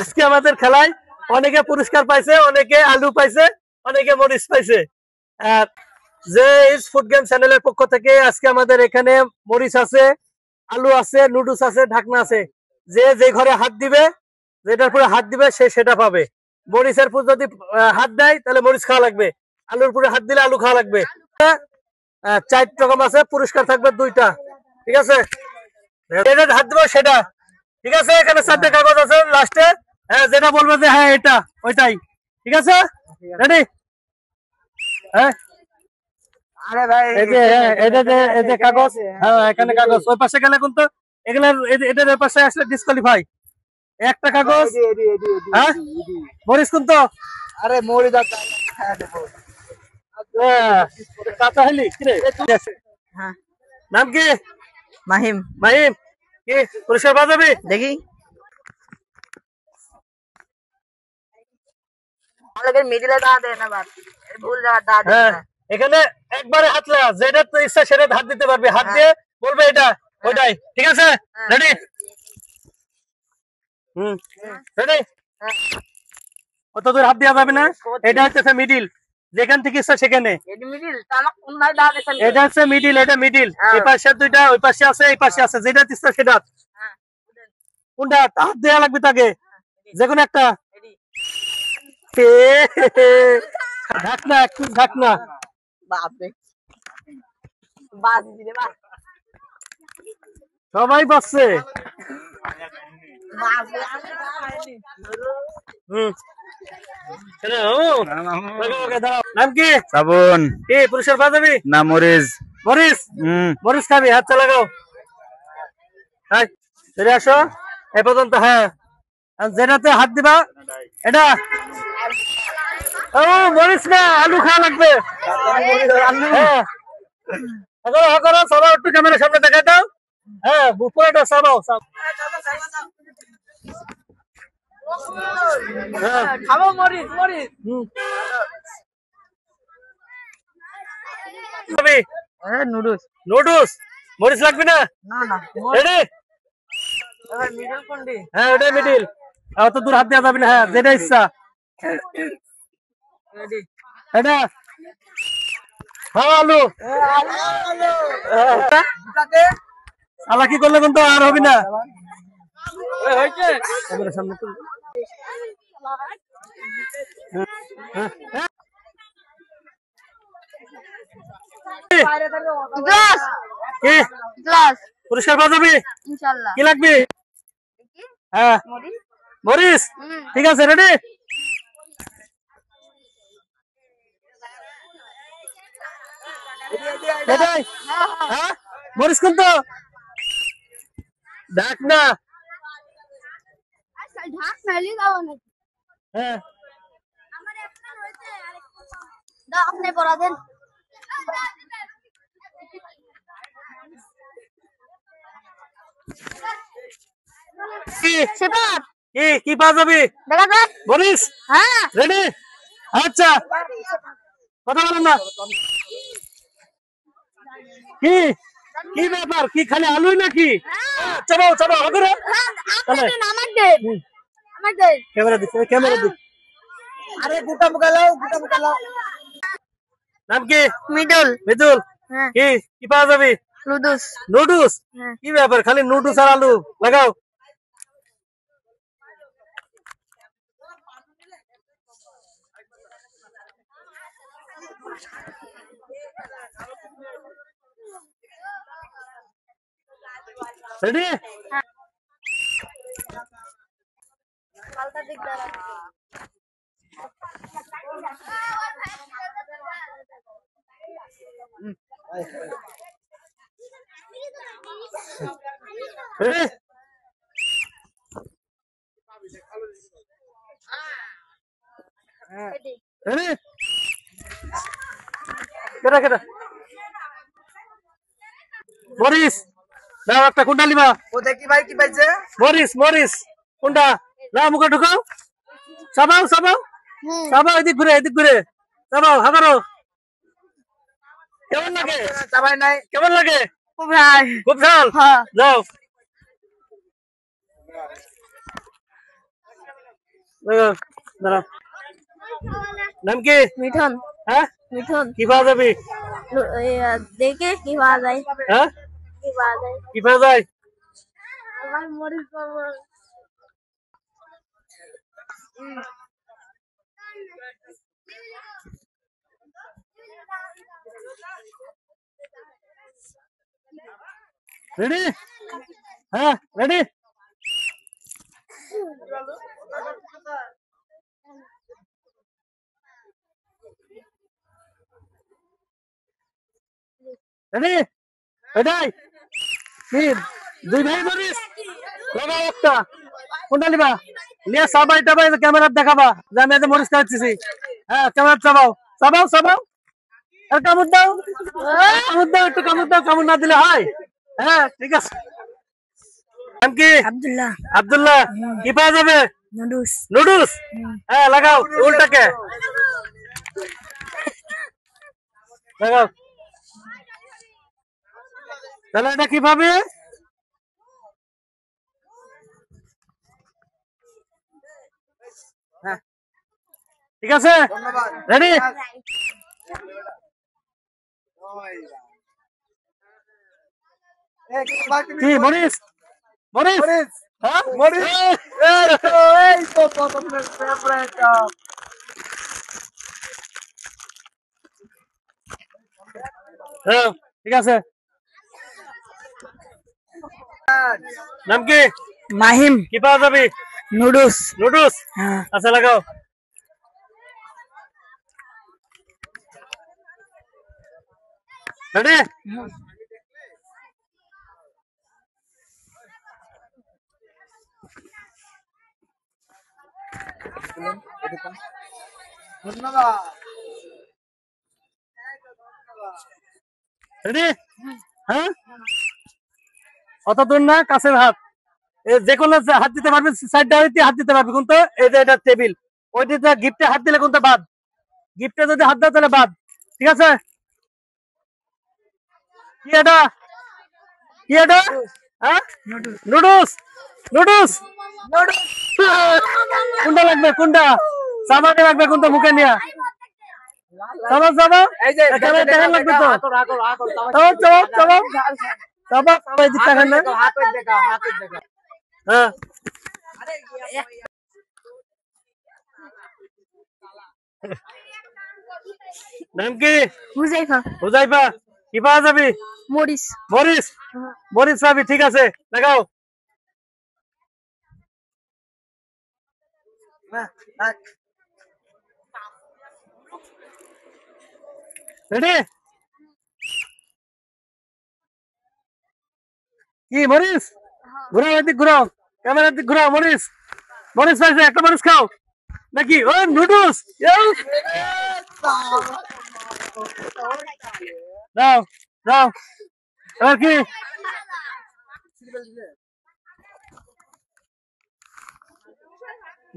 আজকে আমাদের খেলায় অনেকে পুরস্কার পাইছে, অনেকে আলু পাইছে, অনেকে মরিচ পাইছে। যে ফুড গেম চ্যানেলের পক্ষ থেকে আজকে আমাদের এখানে মরিচ আছে, আলু আছে, নুডলস আছে, ঢাকনা আছে। যে যে ঘরে হাত দিবে, যেটার পরে হাত দিবে সে সেটা পাবে। মরিচের পর যদি হাত দেয় তাহলে মরিচ খাওয়া লাগবে, আলুর পরে হাত দিলে আলু খাওয়া লাগবে। 4 রকম আছে, পুরস্কার থাকবে 2টা। ঠিক আছে, যেটা হাত দেবো সেটা। ঠিক আছে, এখানে 4টে কাগজ আছে লাস্টে। হ্যাঁ, যেটা বলবে যে হ্যাঁ এটা ওইটাই। ঠিক আছে, রেডি? হ্যাঁ, আরে ভাই এই যে কাগজ। হ্যাঁ, এখানে কাগজ। ওই পাশে গেলে কিন্তু এগুলা এটার ওই পাশে আসলে ডিসকোয়ালিফাই। একটা কাগজ। হ্যাঁ, মরিচ কিন্তু। আরে মরি দা কাঁচা হলি কি রে? হ্যাঁ, নাম কি? মাহিম। মাহিম, কি পুরস্কার পাওয়া যাবে? দেখি আমাদের মিডিলে দাও দে না বাপ, ভুল জায়গা দাও দে। হ্যাঁ, এখানে একবারে হাত লাগা, যেটা তো ইচ্ছা সেটা হাত দিতে পারবে। হাত দিয়ে বলবে এটা ওইটাই। ঠিক আছে, রেডি? রেডি? অত দূর হাত দেওয়া যাবে না। এটা হচ্ছে মিডিল, যেখান থেকে ইচ্ছা সেখানে। এটা হচ্ছে মিডিল, এটা মিডিল। এই পাশে 2টা, ওই পাশে আছে, এই পাশে আছে, যেটা ইচ্ছা সেটা। কোনটা হাত দেওয়া লাগবে তাকে? যে কোনো একটা। ঢাকনা, একটু ঢাকনা। বাপরে বাস দিলে বাস সবাই বসছে। নাম কি? সাবুন। কি পুরস্কার পাওয়া যাবে? না, মরিচ। মরিচ? মরিচ খাবি, হাতটা লাগাও। হ্যাঁ, ফিরে আসো এ পর্যন্ত। হ্যাঁ, যেটাতে হাত দিবা এটা। ও মরিচ না, আলু খাওয়া লাগবে। হ্যাঁ, সবাই একটু ক্যামেরার সামনে দেখা দাও। হ্যাঁ, পুরোটা সাবাও। খাবো মরিচ মরিচ। নুডলস নুডলস মরিচ লাগবে না? না না রেডি? এবার মিডল কোনটি? হ্যাঁ, ওটাই মিডিল। অত দূর হাত দেওয়া যাবে না। হ্যাঁ, যেটা ইচ্ছা। রেডি? এটা আলু। আলা কি করলে কিন্তু আর হবে না। ক্যামেরার সামনে তুল। গ্লাস কি গ্লাস পুরস্কার পাওয়া যাবে? ইনশাআল্লাহ। কি লাগবে? হ্যাঁ, মরিচ। ঠিক আছে, রেডি? এটাই? হ্যাঁ, মরিচ কিন্তু ঢাক না। আচ্ছা ঢাক নালি দাও না। হ্যাঁ, আমার একটা রয়েছে আরেকটা দাও আপনি পড়া দেন। কি সেপার কি কি পাওয়া যাবে? দেখা যাক। মরিচ? হ্যাঁ রেডি? আচ্ছা, কথা বলেন না। কি কি ব্যাপার? কি খালি আলুই নাকি? চাবাও চাবাও হবে রে। আপনার দেন আমার দেন আমার দেন। ক্যামেরা দিচ্ছে, ক্যামেরা দিচ্ছে। আরে গোটা মুখা লাও, গোটা মুখা লাও। নাম কি? মিডল মিতুল। হ্যাঁ কি কি পাওয়া যাবে? Noodles noodles? হ্যাঁ কি ব্যাপার? খালি নুডলস আর আলু লাগাও। রেডি? পাল্টা দিক দাঁড়া। রেডি? রেডি? কেটা কেটা মরিচ দাও একটা। কোনটা লিবা? কোথায় কি ভাই কি পাইছে? মরিচ মরিচ কোনটা? না, মুখে ঢুকাও। চাবাও চাবাও চাবাও। এদিক ঘুরে, এদিক ঘুরে চাবাও। হাজারো। কেমন লাগে? চাবাই নাই। কেমন লাগে? খুব ভাই খুব ঝাল। হ্যাঁ যাও। লাগাও, দাঁড়াও। নাম কি? মিঠুন হ্যাঁ, মিঠুন কি পাওয়া যাবে? দেখে কি পাওয়া যায় হ্যাঁ, কি পাওয়া যায় কি পাওয়া যায়? আমার মরিচ পাবো রেডি? হ্যাঁ, রেডি? রেডি? এটাই কি? দুই ভাই মরিস লাগাও একটা। কোনটা নিবা? নিয়ে সবাই টাবাই ক্যামেরা দেখাবা যে আমি এতে মরিচ খাচ্ছি। হ্যাঁ, ক্যামেরা চাবাও, চাবাও, চাবাও। আর কামড় দাও, কামড় দাও, একটু কামড় দাও, কামড় না দিলে হয়? হ্যাঁ, ঠিক আছে। নাম কি? আব্দুল্লাহ আব্দুল্লাহ। কি পাওয়া যাবে? Noodles noodles. হ্যাঁ, লাগাও উল্টাকে, লাগাও। তাহলে এটা কিভাবে? হ্যাঁ, ঠিক আছে, রেডি? কি মরিস? মরিস? হ্যাঁ, মরিস। এই তো প্রথমের ফেভারিট। হ্যাঁ, ঠিক আছে। নাম কি? মাহিম কি পাওয়া যাবে? Noodles noodles. হ্যাঁ আচ্ছা, লাগাও। রেডি? রেডি? হ্যাঁ, অত দূর না, কাছের হাত। যে কোনো হাত দিতে পারবে, সাইড ডাইতে হাত দিতে পারবে, কিন্তু এই যে এটা টেবিল, ওইটা গিফটে হাত দিলে কিন্তু বাদ। গিফটে যদি হাত দাও তাহলে বাদ, ঠিক আছে? কি এটা? কি এটা? হ্যাঁ, নুডলস। নুডলস। কোনটা লাগবে? কোনটা সাবানে লাগবে? কোনটা মুখে নিয়ে চাবা, চাবা। এখানে দেখেন লাগবে তো। চাবা, চাবা, চাবা, চাবা, চাবা, এই দিকটা এখানে। হ্যাঁ, নাম কি? হুজাইফা হুজাইফা। কি পাওয়া যাবে? মরিচ মরিস। মরিস পাবি, ঠিক আছে, লাগাও। রেডি? কি মরিস? ঘুরাও, এদিক ঘুরাও, ক্যামেরার দিক ঘুরাও। মরিস, মরিস পাইছে, একটা মরিস খাও নাকি? ও নুডলস। দাও, দাও। এবার কি?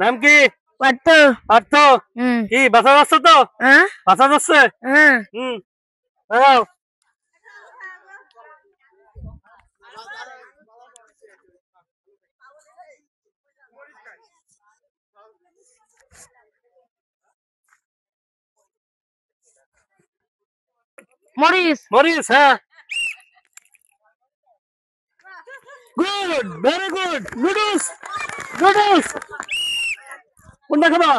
নাম কি? পারত পার্থ। কি বাসা যাচ্ছে তো? হ্যাঁ বাসা যাচ্ছে। হ্যাঁ হুম, লাগাও। মরিচ মরিস। হ্যাঁ, good, very good. Noodles, noodles. কোনটা খাবা?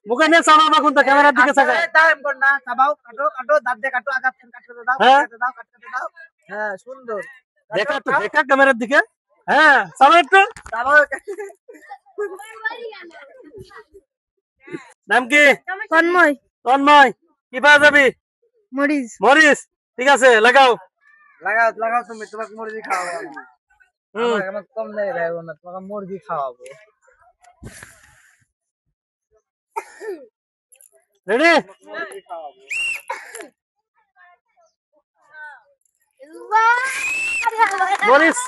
মুখে নিয়ে চাবাবা, কোনটা ক্যামেরার দিকে চাকায়। টাইম কর না চাবাও কাটো কাটো দাঁত দিয়ে কাটো আগাত কাটতে দাও হ্যাঁ, কাটতে দাও কাটতে দাও হ্যাঁ সুন্দর দেখা তো, দেখা ক্যামেরার দিকে। হ্যাঁ, চাবা একটু। চাবাও নাম কি? তন্ময় তন্ময়। কি পাওয়া যাবে? মরিচ মরিস, ঠিক আছে, লাগাও। লাগাও লাগাও তুমি তোমাকে মুরগি খাওয়াবো আমি হুম, আমাকে কম দেয় দেবো না তোমাকে মুরগি খাওয়াবো রেডি? মরিস।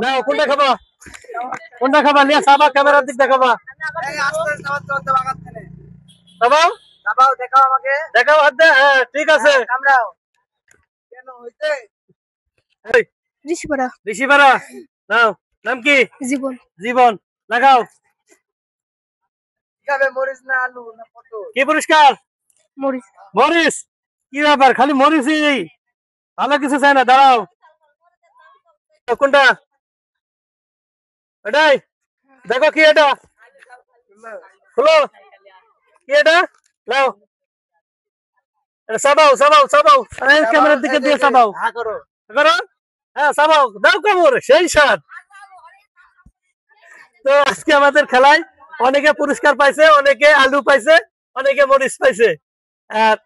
নাও, কোনটা খাবা? কোনটা খাবা? নিয়ে চাবা, ক্যামেরার দিক দেখাবা। এই আস্তে চাবাও চলতে বাগাত খেলে চাবাও, চাবাও দেখাও আমাকে দেখাও হাত দে। হ্যাঁ, ঠিক আছে। কামড়াও কেন হইছে এই, ঋষিপাড়া ঋষিপাড়া। নাও, নাম কি? জীবন জীবন। লাগাও। খাবে মরিচ না আলু না পটল? কি পুরস্কার? মরিচ। মরিচ। কি ব্যাপার, খালি মরিচই, ভালো কিছু চাই না? দাঁড়াও, কোনটা? এটাই দেখো, কি এটা? হলো কি এটা? নাও, এটা চাবাও চাবাও চাবাও, ক্যামেরার দিকে দিয়ে চাবাও। করো, হ্যাঁ চাবাও, দাও কামড়, সেই স্বাদ। তো আজকে আমাদের খেলায় অনেকে পুরস্কার পাইছে, অনেকে আলু পাইছে, অনেকে মরিচ পাইছে। আর